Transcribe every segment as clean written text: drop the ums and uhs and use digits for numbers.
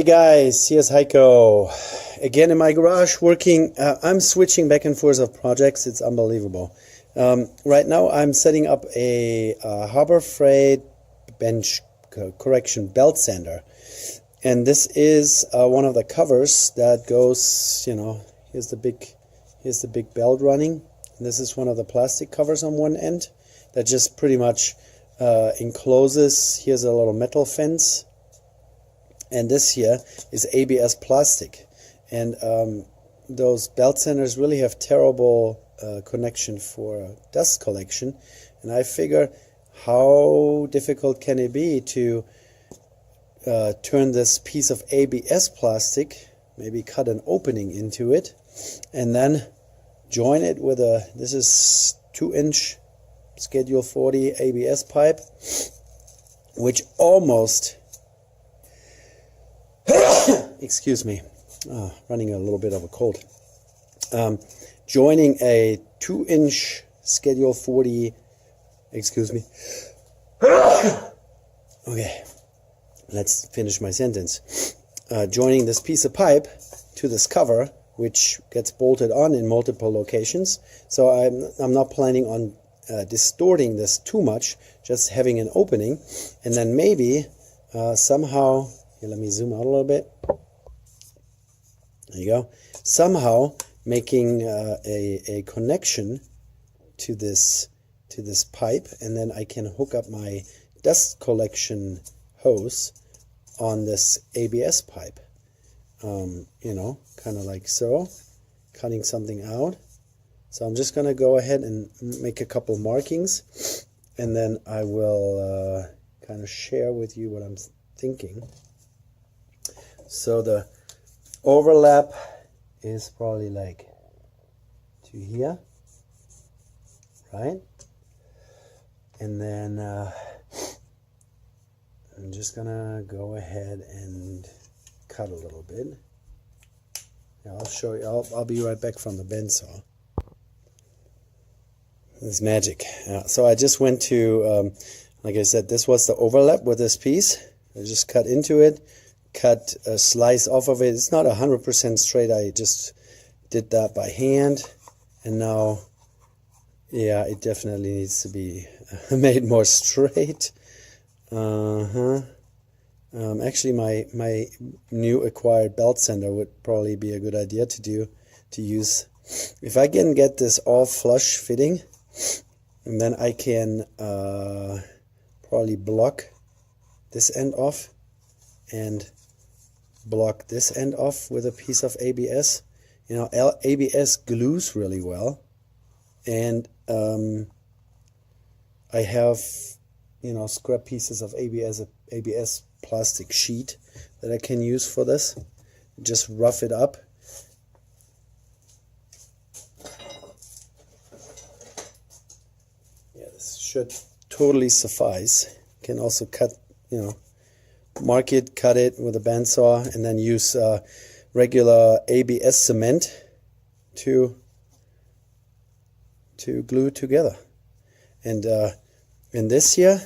guys, here's Heiko again in my garage working. I'm switching back and forth of projects. It's unbelievable. Right now I'm setting up a Harbor Freight bench correction belt sander, and this is one of the covers that goes, you know, here's the big belt running, and this is one of the plastic covers on one end that just pretty much encloses. Here's a little metal fence. And this here is ABS plastic, and those belt sanders really have terrible connection for dust collection. And I figure, how difficult can it be to turn this piece of ABS plastic, maybe cut an opening into it, and then join it with a, this is 2-inch Schedule 40 ABS pipe, which almost excuse me, running a little bit of a cold. Joining a 2-inch Schedule 40, excuse me. Okay, let's finish my sentence. Joining this piece of pipe to this cover, which gets bolted on in multiple locations. So I'm not planning on distorting this too much, just having an opening, and then maybe somehow, here, let me zoom out a little bit. There you go. Somehow making a connection to this pipe, and then I can hook up my dust collection hose on this ABS pipe. You know, kind of like so, cutting something out. So I'm just going to go ahead and make a couple markings, and then I will kind of share with you what I'm thinking. So the overlap is probably like to here, right? And then I'm just gonna go ahead and cut a little bit. Yeah, I'll show you. I'll be right back from the bandsaw. It's magic. So I just went to, like I said, this was the overlap with this piece. I just cut into it. Cut a slice off of it. It's not 100% straight. I just did that by hand, and now, yeah, it definitely needs to be made more straight. Actually, my new acquired belt sander would probably be a good idea to use. If I can get this all flush fitting, and then I can probably block this end off and block this end off with a piece of ABS. You know, ABS glues really well, and I have, you know, scrap pieces of ABS plastic sheet that I can use for this. Just rough it up. Yeah, this should totally suffice. Can also cut, you know, mark it, cut it with a bandsaw, and then use regular ABS cement to glue it together. And in this here,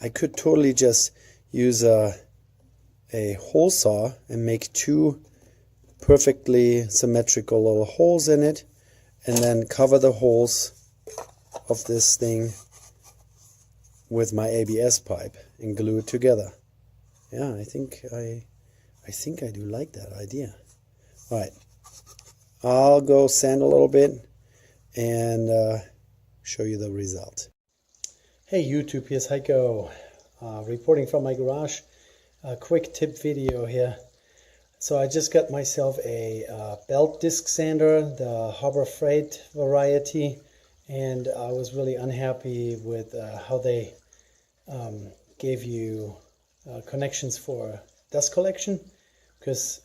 I could totally just use a hole saw and make 2 perfectly symmetrical little holes in it, and then cover the holes of this thing with my ABS pipe and glue it together. Yeah, I think I do like that idea. All right, I'll go sand a little bit and show you the result. Hey YouTube, here's Heiko reporting from my garage. A quick tip video here. So I just got myself a belt disc sander, the Harbor Freight variety, and I was really unhappy with how they gave you connections for dust collection, because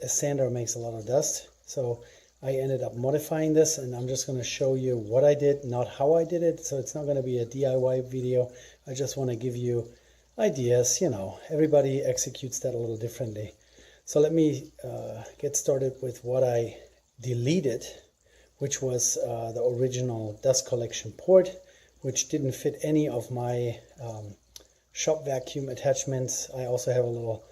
a sander makes a lot of dust. So I ended up modifying this, and I'm just going to show you what I did, not how I did it. So it's not going to be a DIY video. I just want to give you ideas. You know, everybody executes that a little differently. So let me get started with what I deleted, which was the original dust collection port, which didn't fit any of my shop vacuum attachments. I also have a little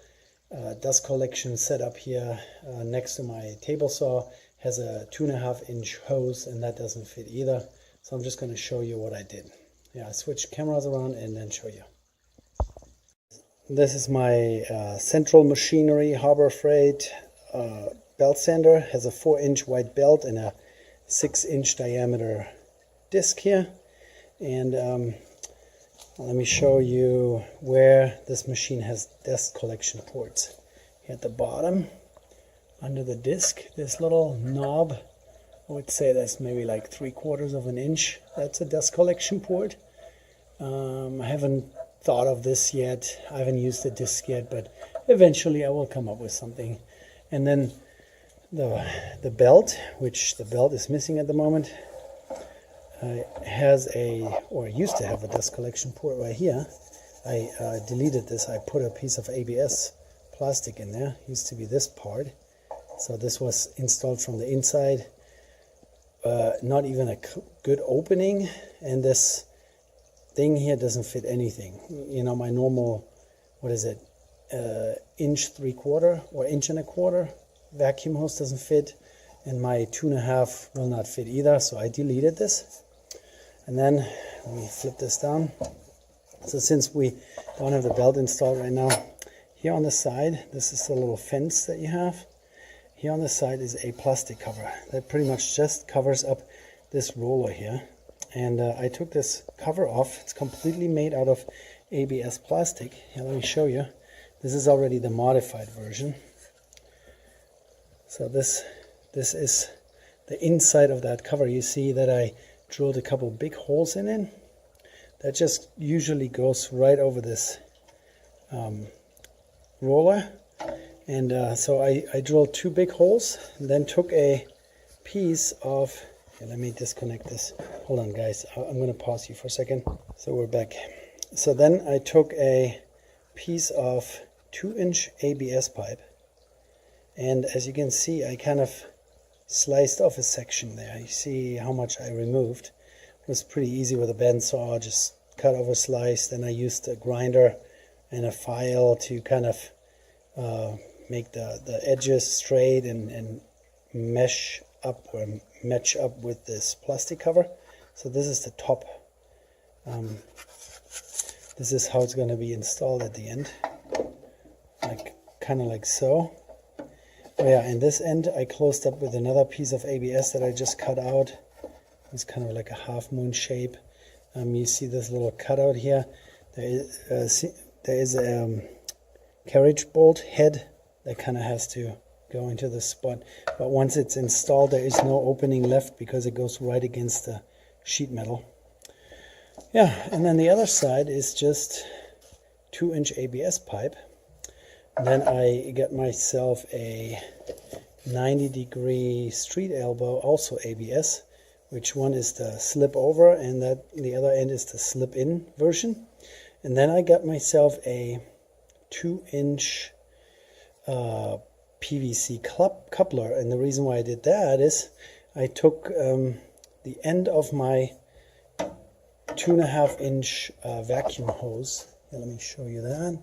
dust collection setup here next to my table saw. Has a 2.5-inch hose, and that doesn't fit either. So I'm just going to show you what I did. Yeah, I switched cameras around and then show you. This is my Central Machinery Harbor Freight belt sander. Has a 4-inch wide belt and a 6-inch diameter disc here. And let me show you where this machine has dust collection ports. Here at the bottom, under the disc, this little knob, I would say that's maybe like 3/4 of an inch. That's a dust collection port. I haven't thought of this yet. I haven't used the disc yet, but eventually I will come up with something. And then the belt, which the belt is missing at the moment, has or used to have a dust collection port right here. I deleted this. I put a piece of ABS plastic in there. It used to be this part. So this was installed from the inside. Not even a good opening, and this thing here doesn't fit anything. You know, my normal, what is it, 1.75 or 1.25 vacuum hose doesn't fit, and my 2.5 will not fit either. So I deleted this. And then let me flip this down. So since we don't have the belt installed right now, here on the side, this is the little fence that you have. Here on the side is a plastic cover that pretty much just covers up this roller here. And I took this cover off. It's completely made out of ABS plastic. Here, let me show you. This is already the modified version. So this is the inside of that cover. You see that I drilled a couple big holes in it. That just usually goes right over this roller. And so I drilled 2 big holes, and then took a piece of, here, let me disconnect this. Hold on guys, I'm going to pause you for a second. So we're back. So then I took a piece of 2-inch ABS pipe, and as you can see, I kind of sliced off a section there. You see how much I removed. It was pretty easy with a bandsaw, just cut over, slice. Then I used a grinder and a file to kind of make the edges straight and match up with this plastic cover. So this is the top. This is how it's going to be installed at the end, like kind of like so. Oh yeah, and this end I closed up with another piece of ABS that I just cut out. It's kind of like a half moon shape. You see this little cutout here. There is a carriage bolt head that kind of has to go into the spot. But once it's installed, there is no opening left because it goes right against the sheet metal. Yeah, and then the other side is just 2-inch ABS pipe. And then I got myself a 90-degree street elbow, also ABS, which one is the slip over and that the other end is the slip in version. And then I got myself a 2-inch PVC coupler, and the reason why I did that is I took the end of my 2.5-inch vacuum hose. Here, let me show you that.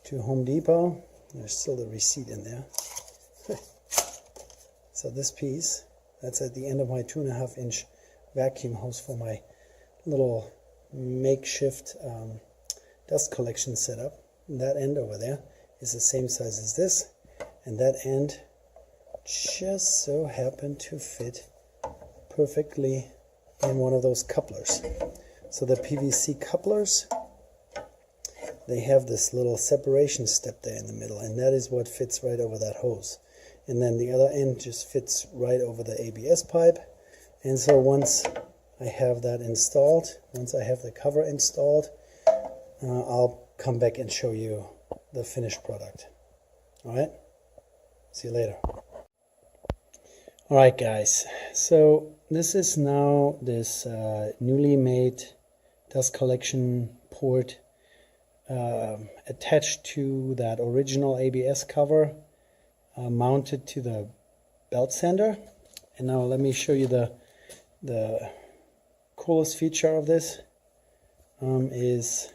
To Home Depot. There's still the receipt in there. So this piece, that's at the end of my 2.5-inch vacuum hose for my little makeshift dust collection setup. And that end over there is the same size as this, and that end just so happened to fit perfectly in one of those couplers. So the PVC couplers, they have this little separation step there in the middle, and that is what fits right over that hose. And then the other end just fits right over the ABS pipe. And so once I have that installed, once I have the cover installed, I'll come back and show you the finished product. Alright, see you later. Alright guys, so this is now this newly made dust collection port attached to that original ABS cover, mounted to the belt sander. And now let me show you the coolest feature of this is,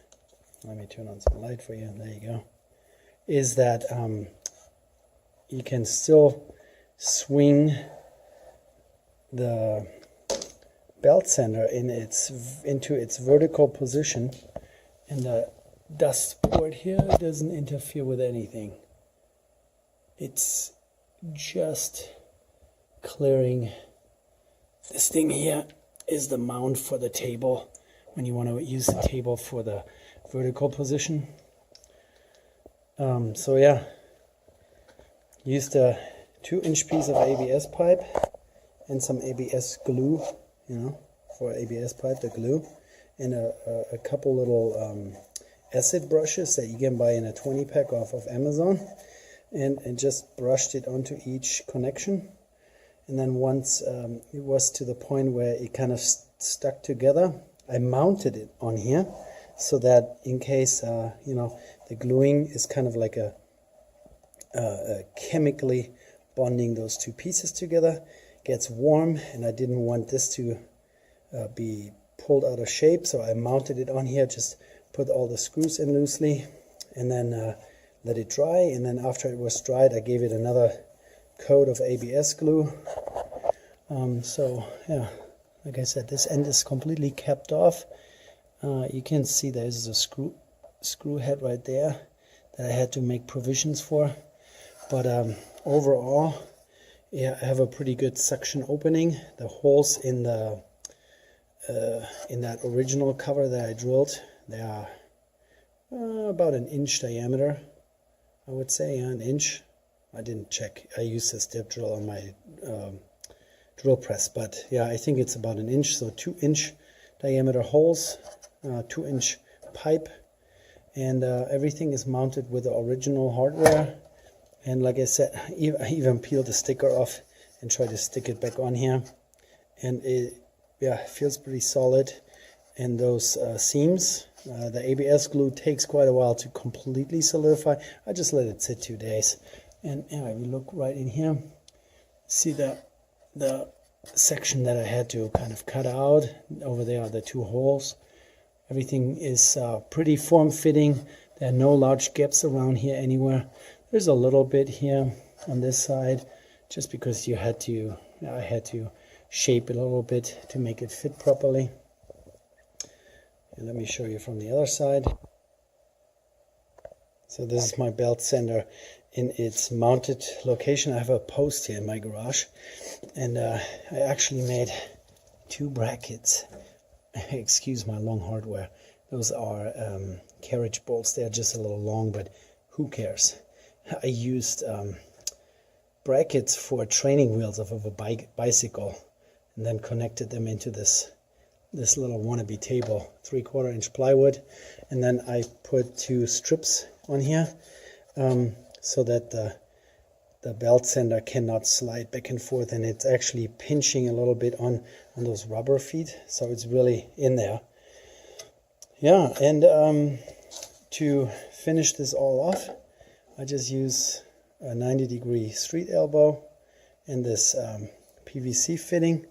let me turn on some light for you, there you go. is that you can still swing the belt sander into its vertical position, and the dust board here doesn't interfere with anything. It's just clearing. This thing here is the mount for the table when you want to use the table for the vertical position. So yeah, used a 2-inch piece of ABS pipe and some ABS glue, for ABS pipe, the glue, and a couple little acid brushes that you can buy in a 20-pack off of Amazon, and just brushed it onto each connection. And then once it was to the point where it kind of stuck together, I mounted it on here so that in case, the gluing is kind of like a chemically bonding those two pieces together, gets warm, and I didn't want this to be pulled out of shape, so I mounted it on here, just put all the screws in loosely, and then let it dry. And then after it was dried, I gave it another coat of ABS glue. So yeah, like I said, this end is completely capped off. You can see there's a screw head right there that I had to make provisions for, but overall, yeah, I have a pretty good suction opening. The holes in the in that original cover that I drilled, they are about 1 inch diameter, I would say, an inch. I didn't check. I used a step drill on my drill press, but yeah, I think it's about 1 inch. So 2-inch diameter holes, 2-inch pipe, and everything is mounted with the original hardware. And like I said, I even peeled the sticker off and tried to stick it back on here, and it feels pretty solid. And those seams, the ABS glue takes quite a while to completely solidify. I just let it sit 2 days, and if you look right in here, see the section that I had to kind of cut out over there are the 2 holes. Everything is pretty form-fitting. There are no large gaps around here anywhere. There's a little bit here on this side, just because I had to shape it a little bit to make it fit properly. And let me show you from the other side. So this is my belt sander in its mounted location. I have a post here in my garage, and I actually made 2 brackets. Excuse my long hardware. Those are carriage bolts. They're just a little long, but who cares? I used brackets for training wheels of a bicycle, and then connected them into this little wannabe table, 3/4 inch plywood, and then I put 2 strips on here so that the belt sander cannot slide back and forth, and it's actually pinching a little bit on those rubber feet, so it's really in there. Yeah, and to finish this all off, I just use a 90-degree street elbow and this PVC fitting,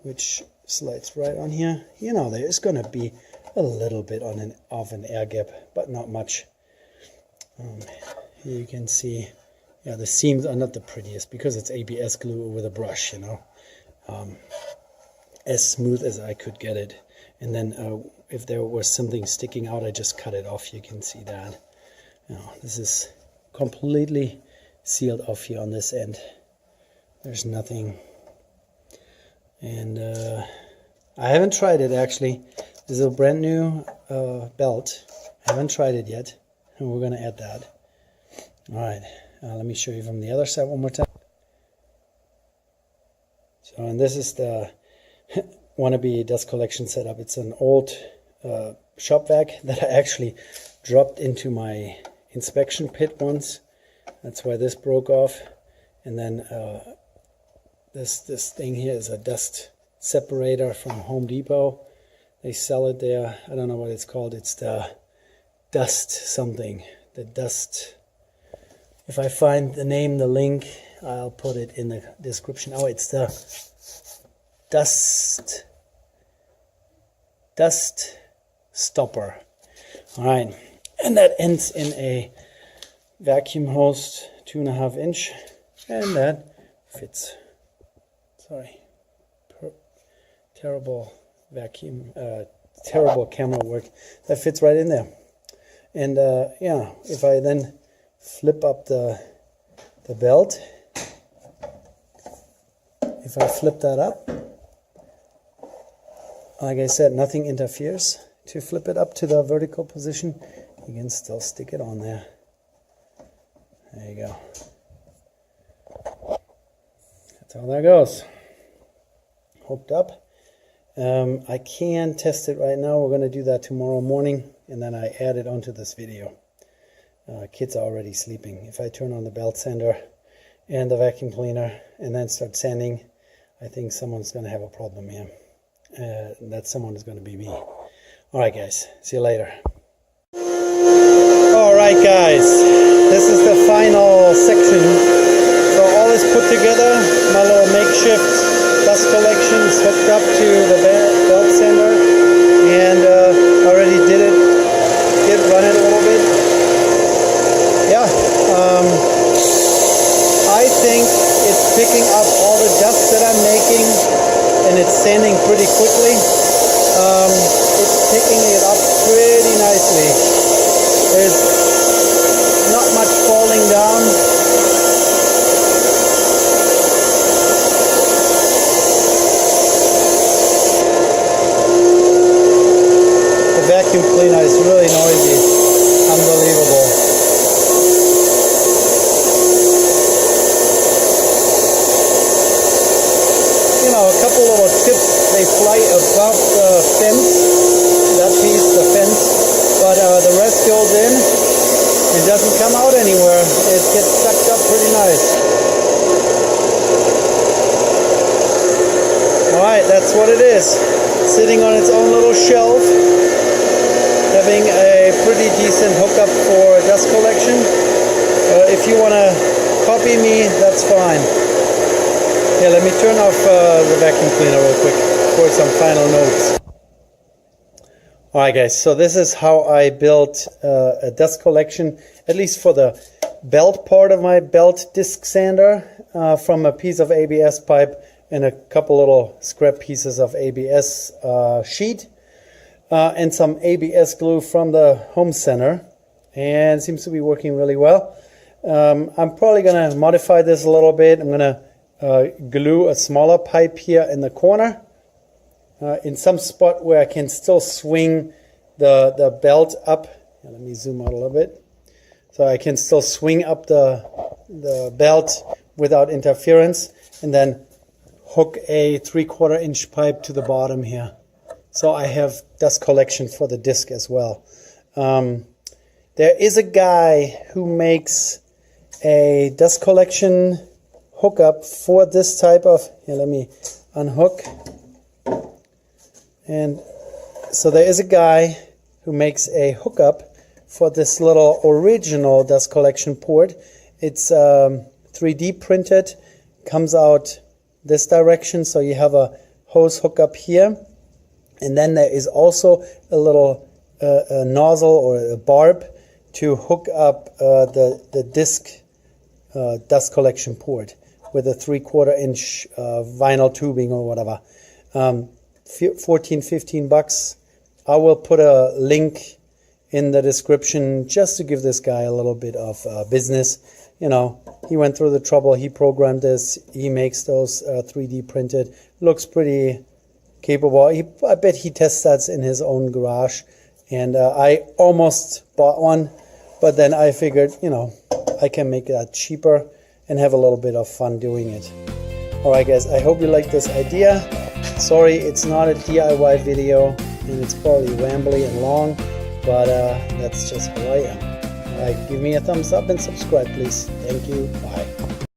which slides right on here. There is going to be a little bit of an air gap, but not much. Here you can see, the seams are not the prettiest because it's ABS glue with a brush, as smooth as I could get it. And then if there was something sticking out, I just cut it off. You can see that. This is completely sealed off here on this end. There's nothing. And I haven't tried it actually. This is a brand new belt. I haven't tried it yet, and we're going to add that. All right, let me show you from the other side one more time. So, and this is the wannabe dust collection setup. It's an old shop vac that I actually dropped into my inspection pit once. That's why this broke off. And then this thing here is a dust separator from Home Depot. They sell it there. I don't know what it's called. It's the dust something. The dust. If I find the name, the link, I'll put it in the description. Oh, it's the dust stopper. All right, and that ends in a vacuum hose, 2.5 inch, and that fits. Sorry, terrible vacuum, terrible camera work. That fits right in there. And yeah, if I then flip up the belt, if I flip that up, like I said, nothing interferes. To flip it up to the vertical position, you can still stick it on there. There you go. That's how that goes. Hooked up. I can test it right now. We're going to do that tomorrow morning, and then I add it onto this video. Kids are already sleeping. If I turn on the belt sander and the vacuum cleaner and then start sanding, I think someone's going to have a problem here. That someone is going to be me. Alright guys, see you later. Alright guys, this is the final section. So all is put together. My little makeshift dust collection is hooked up to the belt sander, and already did run it a little bit. Yeah, I think it's picking up all the dust that I'm making, and it's sanding pretty quickly. It's picking it up pretty nicely. There's not much falling down. The vacuum cleaner is really noisy. Unbelievable. You know, a couple little tips. They fly above the fence, that piece, the fence, but the rest goes in. It doesn't come out anywhere. It gets sucked up pretty nice. Alright, that's what it is. Sitting on its own little shelf, having a pretty decent hookup for dust collection. If you want to copy me, that's fine. Yeah, let me turn off the vacuum cleaner real quick for some final notes. Alright guys, so this is how I built a dust collection, at least for the belt part of my belt disc sander, from a piece of ABS pipe and a couple little scrap pieces of ABS sheet, and some ABS glue from the home center, and it seems to be working really well. I'm probably going to modify this a little bit. I'm going to glue a smaller pipe here in the corner, in some spot where I can still swing the belt up. Let me zoom out a little bit. So I can still swing up the belt without interference, and then hook a 3/4 inch pipe to the bottom here. So I have dust collection for the disc as well. There is a guy who makes a dust collection hookup for this type of, here, let me unhook. And so there is a guy who makes a hookup for this little original dust collection port. It's 3D printed, comes out this direction, so you have a hose hookup here, and then there is also a little a nozzle or a barb to hook up the disc dust collection port with a 3/4 inch vinyl tubing or whatever. 14-15 bucks. I will put a link in the description just to give this guy a little bit of business. You know, he went through the trouble, he programmed this, he makes those 3D printed, looks pretty capable. I bet he tests that in his own garage, and I almost bought one, but then I figured, you know, I can make that cheaper and have a little bit of fun doing it. Alright guys, I hope you like this idea. Sorry, it's not a DIY video, and it's probably rambly and long, but that's just how I am. Alright, give me a thumbs up and subscribe please. Thank you. Bye.